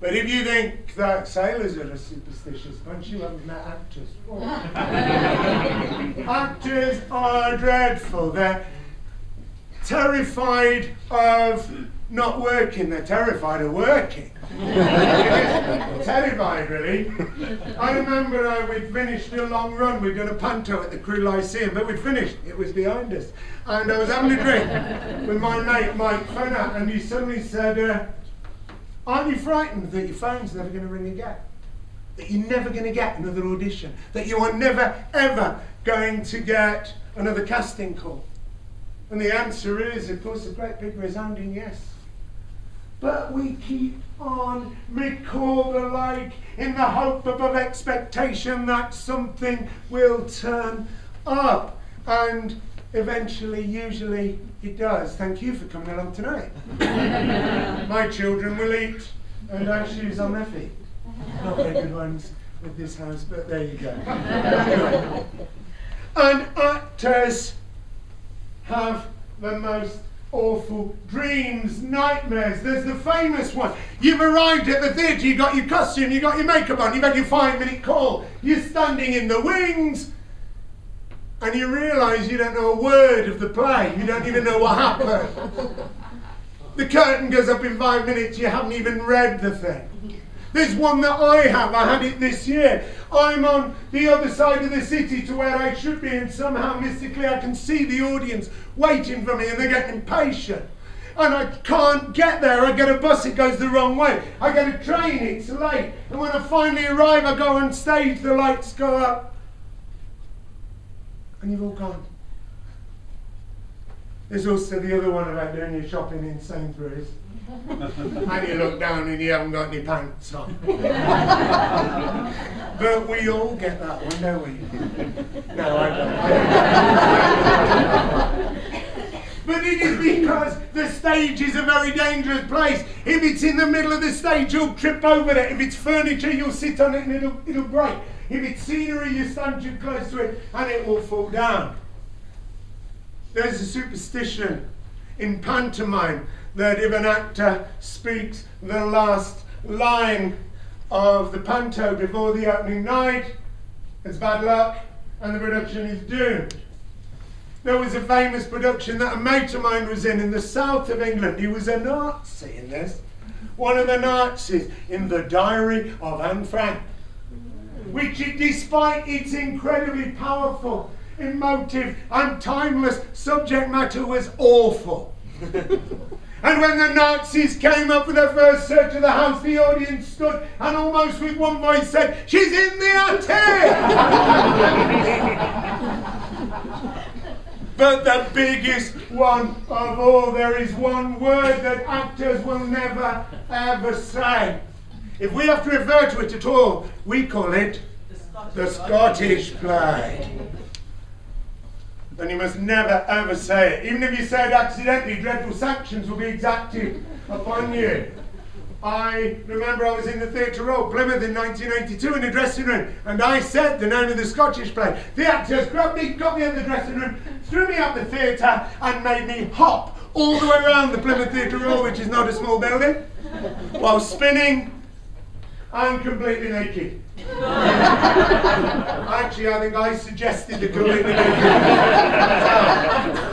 But if you think that sailors are a superstitious bunch, you haven't met actors. Actors are dreadful. They're terrified of not working. They're terrified of working. Terrified, really. I remember we'd finished a long run. We'd done a panto at the Crewe Lyceum, but we'd finished. It was behind us. And I was having a drink with my mate, Mike Fenner, and he suddenly said, aren't you frightened that your phone's never going to ring again? That you're never going to get another audition? That you are never, ever going to get another casting call? And the answer is, of course, a great big resounding yes. But we keep on recall the like in the hope above expectation that something will turn up. And eventually, usually, it does. Thank you for coming along tonight. My children will eat and have shoes on their feet. Not very good ones with this house, but there you go. Anyway. And actors have the most awful dreams, nightmares. There's the famous one. You've arrived at the theatre, you've got your costume, you've got your makeup on, you've had your 5-minute call, you're standing in the wings, and you realise you don't know a word of the play. You don't even know what happened. The curtain goes up in 5 minutes, you haven't even read the thing. There's one that I had it this year. I'm on the other side of the city to where I should be, and somehow mystically I can see the audience waiting for me, and they're getting impatient. And I can't get there. I get a bus, it goes the wrong way. I get a train, it's late. And when I finally arrive, I go on stage, the lights go up. And you've all gone. There's also the other one about doing your shopping in Sainsbury's. And you look down and you haven't got any pants on. But we all get that one, don't we? No, I don't. But it is because the stage is a very dangerous place. If it's in the middle of the stage, you'll trip over it. If it's furniture, you'll sit on it and it'll break. If it's scenery, you stand too close to it and it will fall down. There's a superstition in pantomime that if an actor speaks the last line of the panto before the opening night, it's bad luck and the production is doomed. There was a famous production that a mate of mine was in the south of England. He was a Nazi in this. One of the Nazis in The Diary of Anne Frank, which, despite its incredibly powerful, emotive and timeless subject matter, was awful. And when the Nazis came up with their first search of the house, the audience stood and almost with one voice said, "She's in the attic!" But the biggest one of all, there is one word that actors will never ever say. If we have to refer to it at all, we call it the Scottish play. Then you must never ever say it. Even if you say it accidentally, dreadful sanctions will be exacted upon you. I remember I was in the Theatre Royal, Plymouth in 1982 in the dressing room, and I said the name of the Scottish play. The actors grabbed me, got me in the dressing room, threw me up the theatre and made me hop all the way around the Plymouth Theatre Royal, which is not a small building, while spinning and completely naked. Actually, I think I suggested the completely naked.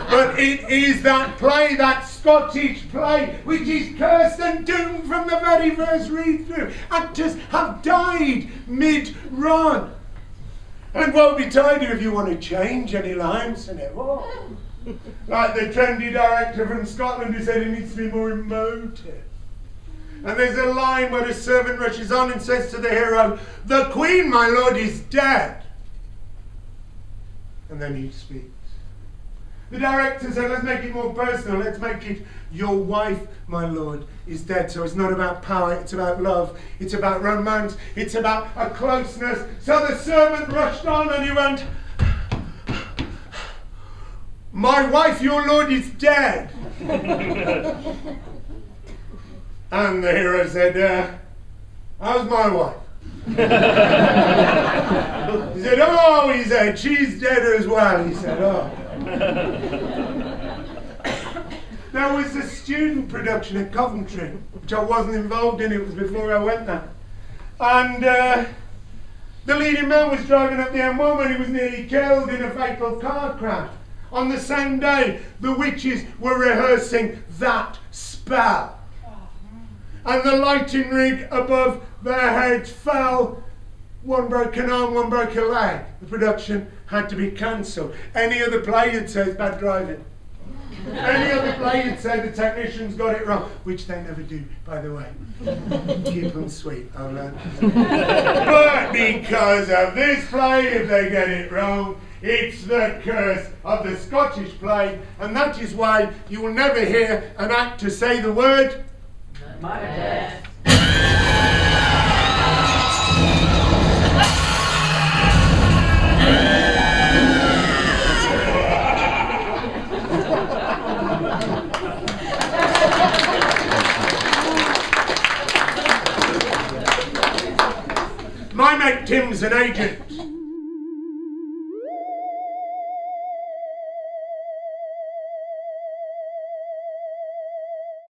But it is that play, that Scottish play, which is cursed and doomed from the very first read-through. Actors have died mid-run. And woe betide you if you want to change any lines in it. Oh. Like the trendy director from Scotland who said it needs to be more emotive. And there's a line where a servant rushes on and says to the hero, "The Queen, my lord, is dead." And then he speaks. The director said, "Let's make it more personal. Let's make it, your wife, my lord, is dead." So it's not about power, it's about love. It's about romance. It's about a closeness. So the servant rushed on and he went, "My wife, your lord, is dead." And the hero said, "How's my wife?" He said, "Oh," he said, "she's dead as well." He said, "Oh." There was a student production at Coventry, which I wasn't involved in. It was before I went there. And the leading man was driving up the M1 when he was nearly killed in a fatal car crash. On the same day, the witches were rehearsing that spell. And the lighting rig above their heads fell. One broke an arm, one broke a leg. The production had to be cancelled. Any other play you'd say is bad driving. Any other play you'd say the technicians got it wrong, which they never do, by the way. Keep them sweet, I've learned. But because of this play, if they get it wrong, it's the curse of the Scottish play, and that is why you will never hear an actor say the word Macbeth. My mate Tim's an agent.